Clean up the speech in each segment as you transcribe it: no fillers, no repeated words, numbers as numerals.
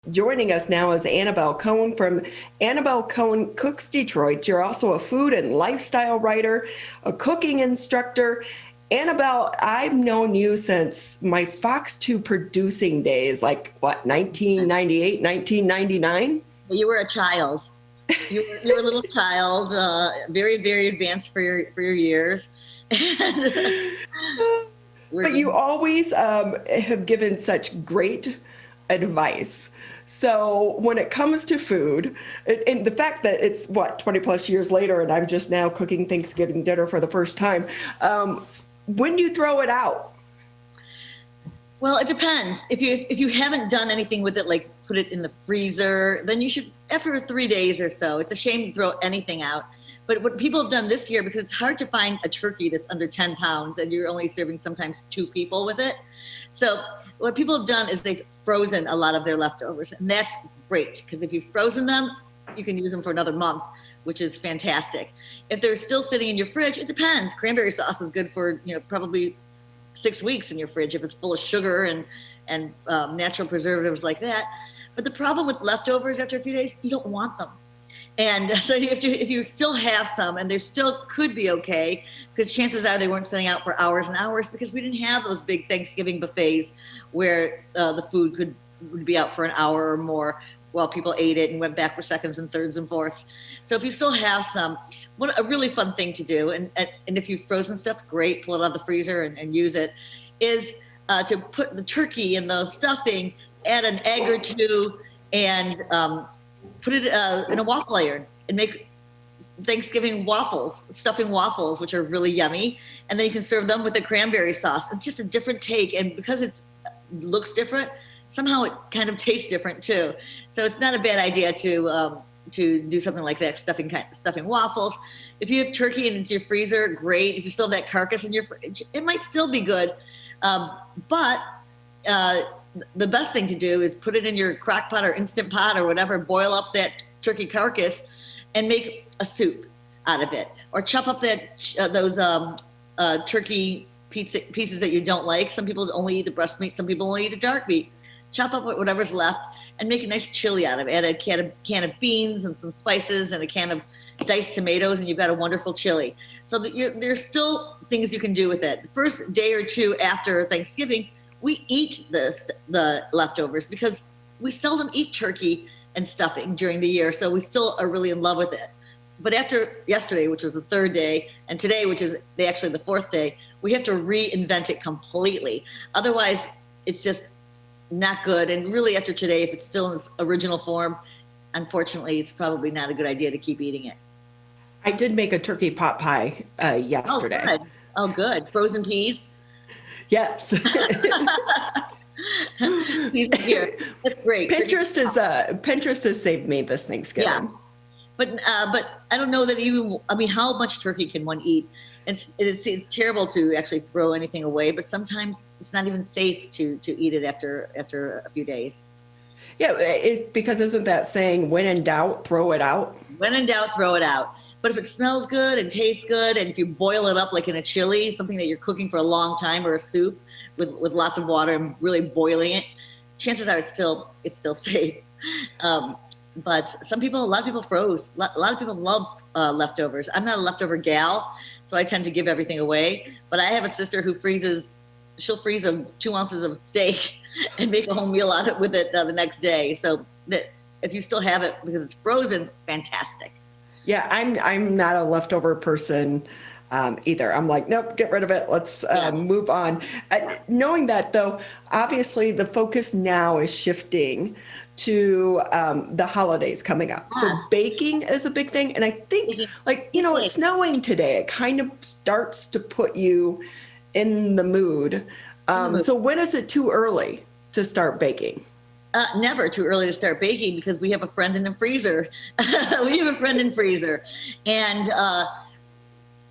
Joining us now is Annabel Cohen from Annabel Cohen Cooks Detroit. You're also a food and lifestyle writer, a cooking instructor. Annabel, I've known you since my Fox 2 producing days, like what, 1998, 1999? You were a child. You were a little child, very, very advanced for your years. But you always have given such great advice. So when it comes to food, and the fact that it's, 20 plus years later, and I'm just now cooking Thanksgiving dinner for the first time, when do you throw it out? Well, it depends. If you haven't done anything with it, like put it in the freezer, then you should, after 3 days or so, it's a shame to throw anything out. But what people have done this year, because it's hard to find a turkey that's under 10 pounds and you're only serving sometimes 2 people with it. So what people have done is they've frozen a lot of their leftovers. And that's great, because if you've frozen them, you can use them for another month, which is fantastic. If they're still sitting in your fridge, it depends. Cranberry sauce is good for, probably 6 weeks in your fridge if it's full of sugar and natural preservatives like that. But the problem with leftovers after a few days, you don't want them. And so if you still have some, and they still could be okay, because chances are they weren't sitting out for hours and hours, because we didn't have those big Thanksgiving buffets where the food would be out for an hour or more while people ate it and went back for seconds and thirds and fourths. So if you still have some, what a really fun thing to do, and if you've frozen stuff, great, pull it out of the freezer and use it, is to put the turkey and the stuffing, add an egg or two, and put it in a waffle iron and make Thanksgiving waffles, stuffing waffles, which are really yummy. And then you can serve them with a cranberry sauce. It's just a different take. And because it looks different, somehow it kind of tastes different too. So it's not a bad idea to do something like that, stuffing waffles. If you have turkey and it's in your freezer, great. If you still have that carcass in your fridge, it might still be good. But the best thing to do is put it in your crock pot or Instant Pot or whatever, boil up that turkey carcass and make a soup out of it. Or chop up those turkey pieces that you don't like. Some people only eat the breast meat, some people only eat the dark meat. Chop up whatever's left and make a nice chili out of it. Add a can of beans and some spices and a can of diced tomatoes, and you've got a wonderful chili. So there's still things you can do with it. The first day or two after Thanksgiving, we eat the leftovers, because we seldom eat turkey and stuffing during the year, so we still are really in love with it. But after yesterday, which was the 3rd day, and today, which is actually the 4th day, we have to reinvent it completely. Otherwise, it's just not good. And really, after today, if it's still in its original form, unfortunately, it's probably not a good idea to keep eating it. I did make a turkey pot pie yesterday. Oh, good. Frozen peas? Yes. Here. That's great. Pinterest has saved me this Thanksgiving. Yeah. But I don't know that how much turkey can one eat? It's terrible to actually throw anything away, but sometimes it's not even safe to eat it after a few days. Yeah, because isn't that saying, when in doubt, throw it out? When in doubt, throw it out. But if it smells good and tastes good, and if you boil it up like in a chili, something that you're cooking for a long time, or a soup with lots of water and really boiling it, chances are it's still safe. But a lot of people froze. A lot of people love leftovers. I'm not a leftover gal, so I tend to give everything away. But I have a sister who she'll freeze 2 ounces of steak and make a whole meal out of it with it the next day. So if you still have it because it's frozen, fantastic. Yeah, I'm not a leftover person either. I'm like, nope, get rid of it. Let's move on. Knowing that, though, obviously the focus now is shifting to the holidays coming up. So baking is a big thing. And I think, it's snowing today. It kind of starts to put you in the mood. So when is it too early to start baking? Never too early to start baking, because we have a friend in the freezer. And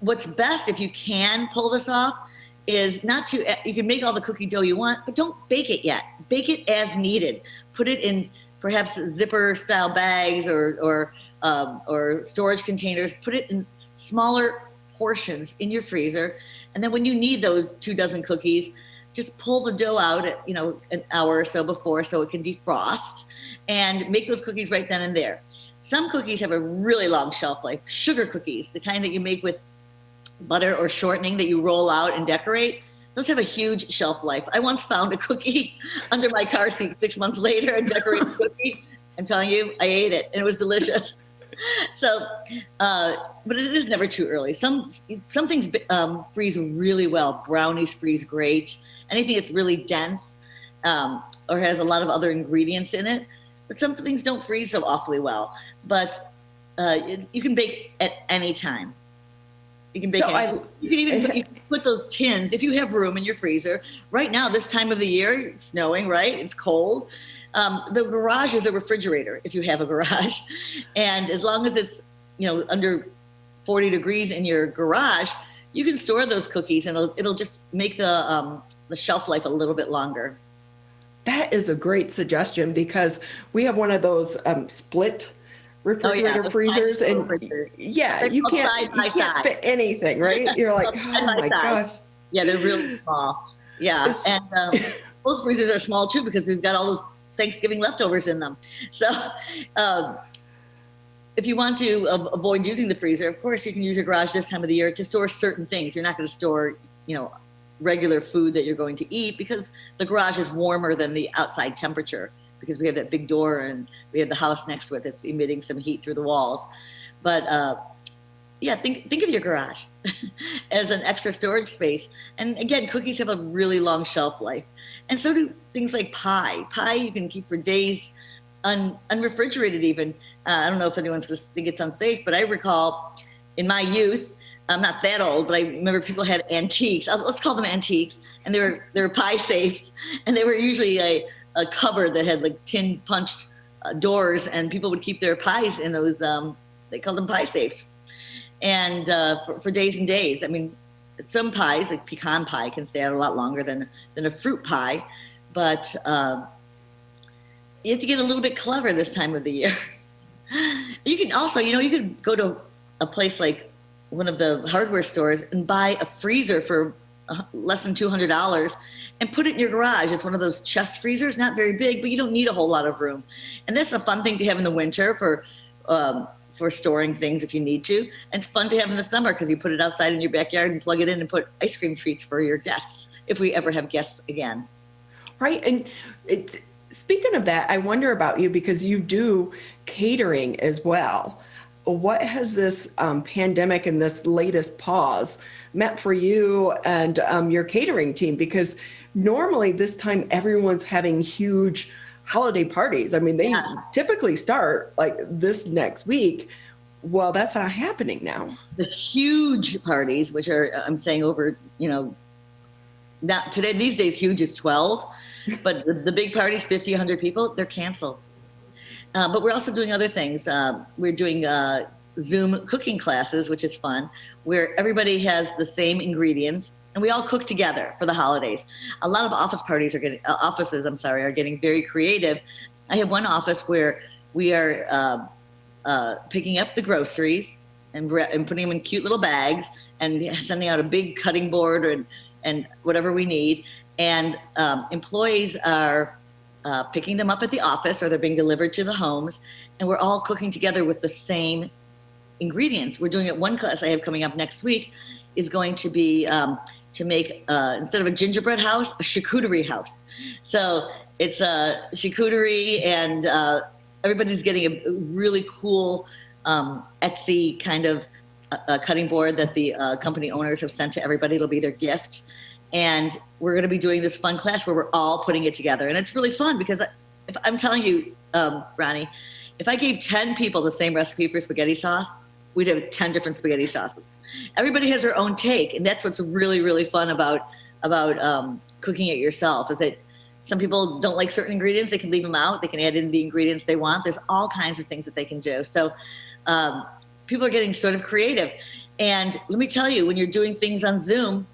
what's best, if you can pull this off, is you can make all the cookie dough you want, but don't bake it yet. Bake it as needed. Put it in perhaps zipper style bags or storage containers. Put it in smaller portions in your freezer. And then when you need those 2 dozen cookies, just pull the dough out at, an hour or so before so it can defrost, and make those cookies right then and there. Some cookies have a really long shelf life. Sugar cookies, the kind that you make with butter or shortening that you roll out and decorate, those have a huge shelf life. I once found a cookie under my car seat 6 months later, a decorated cookie. I'm telling you, I ate it and it was delicious. So, but it is never too early. Some things freeze really well. Brownies freeze great. Anything that's really dense or has a lot of other ingredients in it. But some things don't freeze so awfully well. But you can bake at any time. You can bake. You can even put those tins if you have room in your freezer. Right now, this time of the year, it's snowing, right? It's cold. The garage is a refrigerator if you have a garage, and as long as it's under 40 degrees in your garage, you can store those cookies, and it'll just make the shelf life a little bit longer. That is a great suggestion, because we have one of those split refrigerator freezers, and you can't fit anything, right? You're like, oh my gosh. Yeah, they're really small. Yeah, and those freezers are small too, because we've got all those Thanksgiving leftovers in them. So if you want to avoid using the freezer, of course you can use your garage this time of the year to store certain things. You're not going to store, regular food that you're going to eat, because the garage is warmer than the outside temperature, because we have that big door and we have the house next to it that's emitting some heat through the walls. But think of your garage as an extra storage space. And again, cookies have a really long shelf life. And so do things like pie. Pie you can keep for days, unrefrigerated even. I don't know if anyone's going to think it's unsafe, but I recall in my youth, I'm not that old, but I remember people had antiques. Let's call them antiques. And they were pie safes. And they were usually a cupboard that had like tin punched doors, and people would keep their pies in those, they called them pie safes. And for days and days. I mean, some pies, like pecan pie, can stay out a lot longer than a fruit pie. But you have to get a little bit clever this time of the year. You can also, you could go to a place like one of the hardware stores and buy a freezer for less than $200 and put it in your garage. It's one of those chest freezers, not very big, but you don't need a whole lot of room. And that's a fun thing to have in the winter for storing things if you need to. And it's fun to have in the summer, because you put it outside in your backyard and plug it in and put ice cream treats for your guests, if we ever have guests again. Right. And speaking of that, I wonder about you, because you do catering as well. What has this pandemic and this latest pause meant for you and your catering team? Because normally this time everyone's having huge holiday parties. I mean, they typically start like this next week. Well, that's not happening now. The huge parties, which are, I'm saying over, now today, these days, huge is 12, but the big parties, 50, 100 people, they're canceled. But we're also doing other things. We're doing Zoom cooking classes, which is fun, where everybody has the same ingredients and we all cook together for the holidays. A lot of offices are getting very creative. I have one office where we are picking up the groceries and putting them in cute little bags and sending out a big cutting board and whatever we need. And employees are picking them up at the office, or they're being delivered to the homes, and we're all cooking together with the same ingredients. We're doing it. One class I have coming up next week is going to be to make, instead of a gingerbread house, a charcuterie house. So it's a charcuterie, and everybody's getting a really cool Etsy kind of cutting board that the company owners have sent to everybody. It'll be their gift. And we're going to be doing this fun class where we're all putting it together. And it's really fun, because if I'm telling you, Ronnie, if I gave 10 people the same recipe for spaghetti sauce, we'd have 10 different spaghetti sauces. Everybody has their own take. And that's what's really, really fun about cooking it yourself, is that some people don't like certain ingredients. They can leave them out. They can add in the ingredients they want. There's all kinds of things that they can do. So people are getting sort of creative. And let me tell you, when you're doing things on Zoom,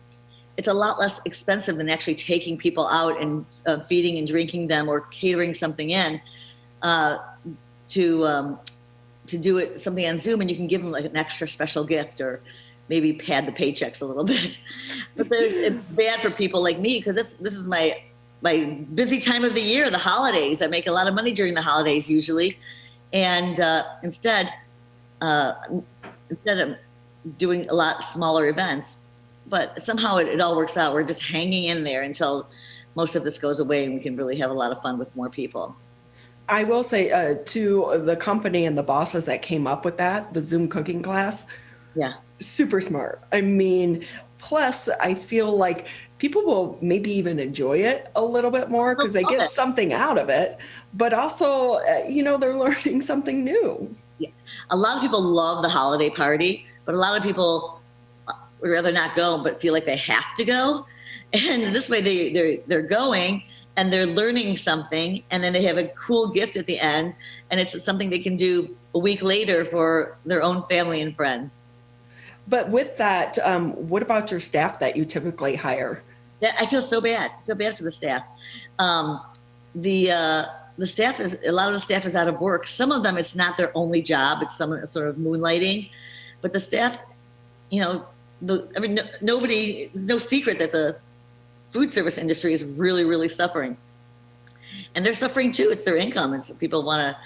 it's a lot less expensive than actually taking people out and feeding and drinking them, or catering something in to do it something on Zoom, and you can give them like an extra special gift, or maybe pad the paychecks a little bit. But it's bad for people like me because this is my busy time of the year, the holidays. I make a lot of money during the holidays usually, and instead of doing a lot smaller events, but somehow it all works out. We're just hanging in there until most of this goes away and we can really have a lot of fun with more people. I will say to the company and the bosses that came up with that, the Zoom cooking class, Yeah. super smart. I mean, plus I feel like people will maybe even enjoy it a little bit more because they get something out of it, but also, they're learning something new. Yeah. A lot of people love the holiday party, but a lot of people would rather not go, but feel like they have to go. And this way they're going and they're learning something, and then they have a cool gift at the end, and it's something they can do a week later for their own family and friends. But with that, what about your staff that you typically hire? Yeah, I feel so bad. I feel bad for the staff. The staff a lot of the staff is out of work. Some of them, it's not their only job. It's some sort of moonlighting, but the staff, nobody, no secret that the food service industry is really, really suffering, and they're suffering too. It's their income. It's people want to.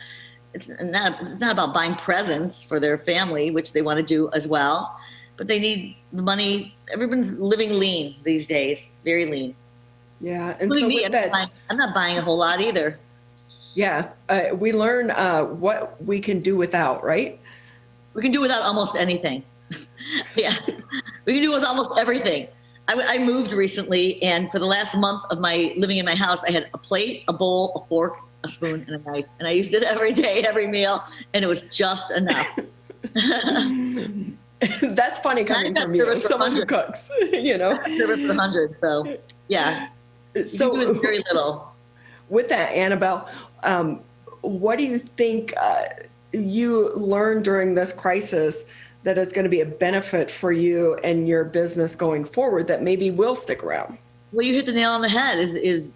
It's not about buying presents for their family, which they want to do as well, but they need the money. Everyone's living lean these days, very lean. Yeah, and so me, with that, I'm not buying a whole lot either. Yeah, we learn what we can do without, right? We can do without almost anything. Yeah, we can do with almost everything. I moved recently, and for the last month of my living in my house, I had a plate, a bowl, a fork, a spoon, and a knife, and I used it every day, every meal, and it was just enough. That's funny coming from you, someone who cooks. Service for 100. So yeah, so you can do very little. With that, Annabel, what do you think you learned during this crisis that is going to be a benefit for you and your business going forward that maybe will stick around? Well, you hit the nail on the head. Is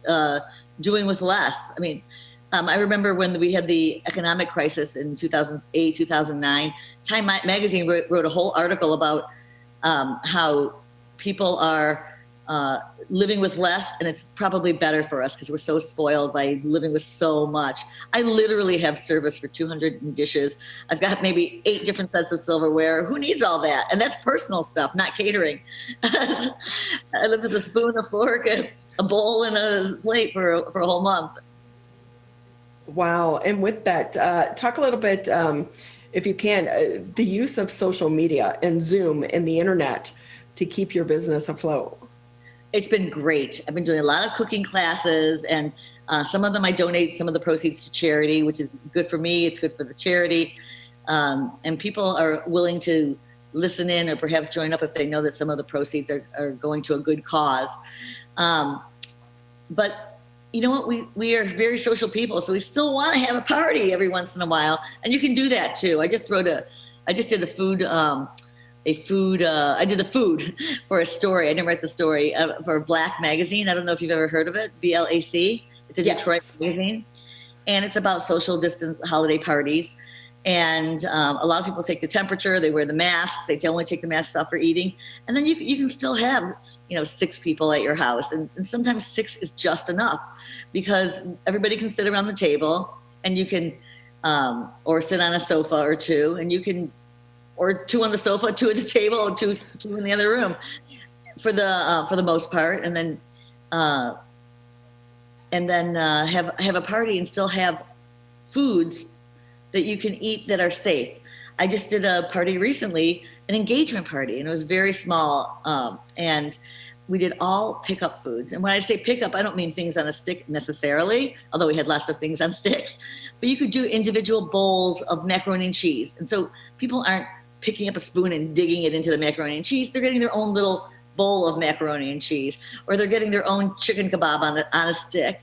doing with less. I mean, I remember when we had the economic crisis in 2008, 2009. Time magazine wrote a whole article about how people are living with less, and it's probably better for us because we're so spoiled by living with so much. I literally have service for 200 dishes. I've got maybe 8 different sets of silverware. Who needs all that? And that's personal stuff, not catering. I lived with a spoon, a fork, a bowl, and a plate for a whole month. Wow. And with that, talk a little bit, if you can, the use of social media and Zoom and the internet to keep your business afloat. It's been great. I've been doing a lot of cooking classes, and some of them I donate some of the proceeds to charity, which is good for me. It's good for the charity. And people are willing to listen in or perhaps join up if they know that some of the proceeds are going to a good cause. But you know what? We are very social people, so we still want to have a party every once in a while. And you can do that too. I just did the food, I did the food for a story. I didn't write the story for Black magazine. I don't know if you've ever heard of it, BLAC. It's a Detroit magazine, and it's about social distance holiday parties. And a lot of people take the temperature. They wear the masks. They only take the masks off for eating. And then you can still have 6 people at your house, and sometimes 6 is just enough because everybody can sit around the table, and you can or sit on a sofa or 2, and you can. Or 2 on the sofa, 2 at the table, or 2 in the other room, for the most part, and then have a party and still have foods that you can eat that are safe. I just did a party recently, an engagement party, and it was very small, and we did all pickup foods. And when I say pickup, I don't mean things on a stick necessarily, although we had lots of things on sticks. But you could do individual bowls of macaroni and cheese, and so people aren't picking up a spoon and digging it into the macaroni and cheese. They're getting their own little bowl of macaroni and cheese, or they're getting their own chicken kebab on a stick,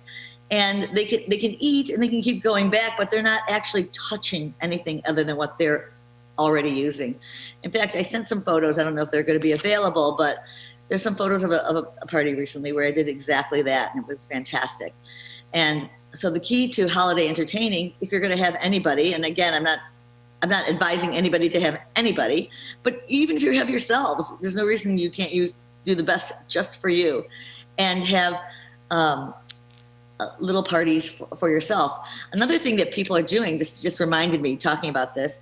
and they can eat and they can keep going back, but they're not actually touching anything other than what they're already using. In fact, I sent some photos. I don't know if they're going to be available, but there's some photos of a party recently where I did exactly that, and it was fantastic. And so the key to holiday entertaining, if you're going to have anybody, and again, I'm not I'm not advising anybody to have anybody, but even if you have yourselves, there's no reason you can't do the best just for you, and have little parties for yourself. Another thing that people are doing, this just reminded me talking about this,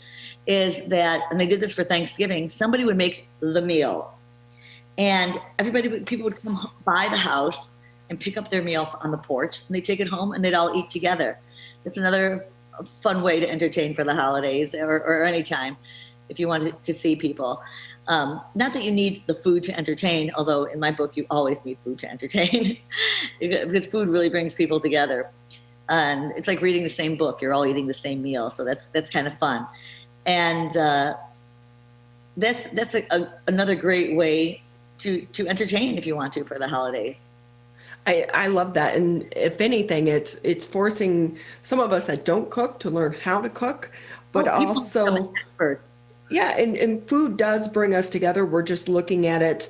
is that, and they did this for Thanksgiving, somebody would make the meal, and people would come by the house and pick up their meal on the porch, and they take it home and they'd all eat together. It's another fun way to entertain for the holidays, or any time if you want to see people. Not that you need the food to entertain, although in my book you always need food to entertain because food really brings people together. And it's like reading the same book. You're all eating the same meal, so that's kind of fun. And that's another great way to entertain if you want to for the holidays. I love that. And if anything, it's forcing some of us that don't cook to learn how to cook, but also experts. Yeah, and food does bring us together. We're just looking at it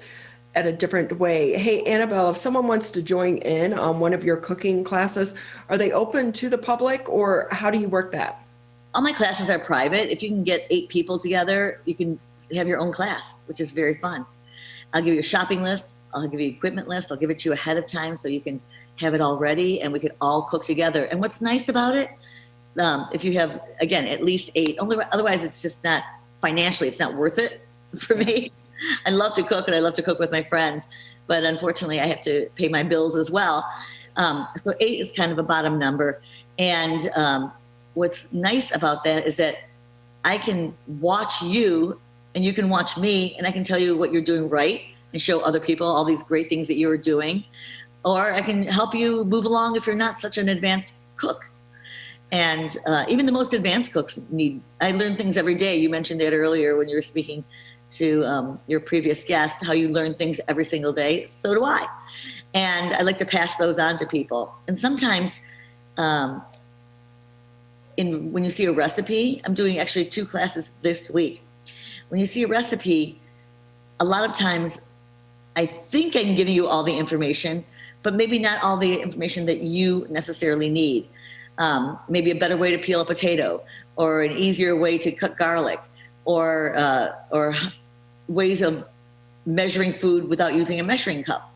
at a different way. Hey, Annabel, if someone wants to join in on one of your cooking classes, are they open to the public, or how do you work that? All my classes are private. If you can get 8 people together, you can have your own class, which is very fun. I'll give you a shopping list. I'll give you an equipment list. I'll give it to you ahead of time so you can have it all ready and we could all cook together. And what's nice about it, if you have, again, at least 8, otherwise it's just not, financially, it's not worth it for me. I love to cook and I love to cook with my friends, but unfortunately I have to pay my bills as well. So 8 is kind of a bottom number. And what's nice about that is that I can watch you and you can watch me, and I can tell you what you're doing right and show other people all these great things that you're doing. Or I can help you move along if you're not such an advanced cook. And even the most advanced cooks I learn things every day. You mentioned it earlier when you were speaking to your previous guest, how you learn things every single day. So do I. And I like to pass those on to people. And sometimes when you see a recipe, I'm doing actually 2 classes this week. When you see a recipe, a lot of times I think I can give you all the information, but maybe not all the information that you necessarily need. Maybe a better way to peel a potato, or an easier way to cut garlic, or ways of measuring food without using a measuring cup.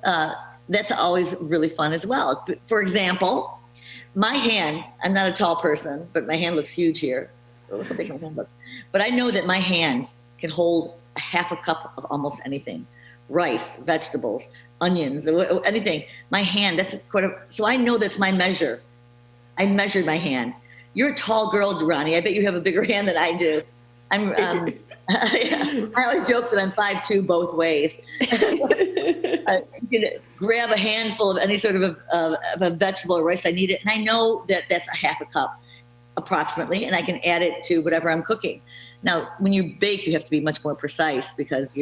That's always really fun as well. For example, my hand, I'm not a tall person, but my hand looks huge here. Look how big my hand looks. But I know that my hand can hold a half a cup of almost anything. Rice, vegetables, onions, anything. My hand, so I know that's my measure. I measured my hand. You're a tall girl, Ronnie. I bet you have a bigger hand than I do. I always joke that I'm 5'2" both ways. You can grab a handful of any sort of a vegetable or rice, I need it, and I know that that's a half a cup approximately, and I can add it to whatever I'm cooking. Now, when you bake, you have to be much more precise because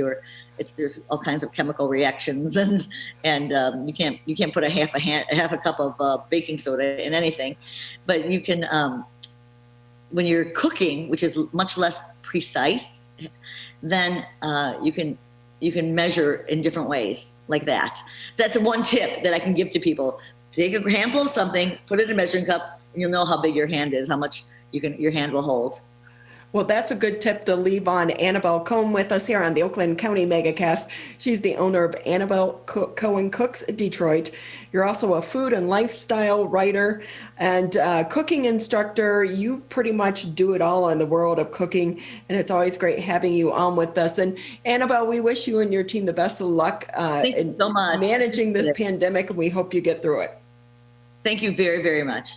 there's all kinds of chemical reactions, and you can't put a half a cup of baking soda in anything, but you can when you're cooking, which is much less precise, then you can measure in different ways like that. That's one tip that I can give to people. Take a handful of something, put it in a measuring cup, and you'll know how big your hand is, how much your hand will hold. Well, that's a good tip to leave on. Annabel Cohen with us here on the Oakland County Megacast. She's the owner of Annabel Cohen Cooks Detroit. You're also a food and lifestyle writer and cooking instructor. You pretty much do it all in the world of cooking, and it's always great having you on with us. And Annabel, we wish you and your team the best of luck in so managing this pandemic, and we hope you get through it. Thank you very, very much.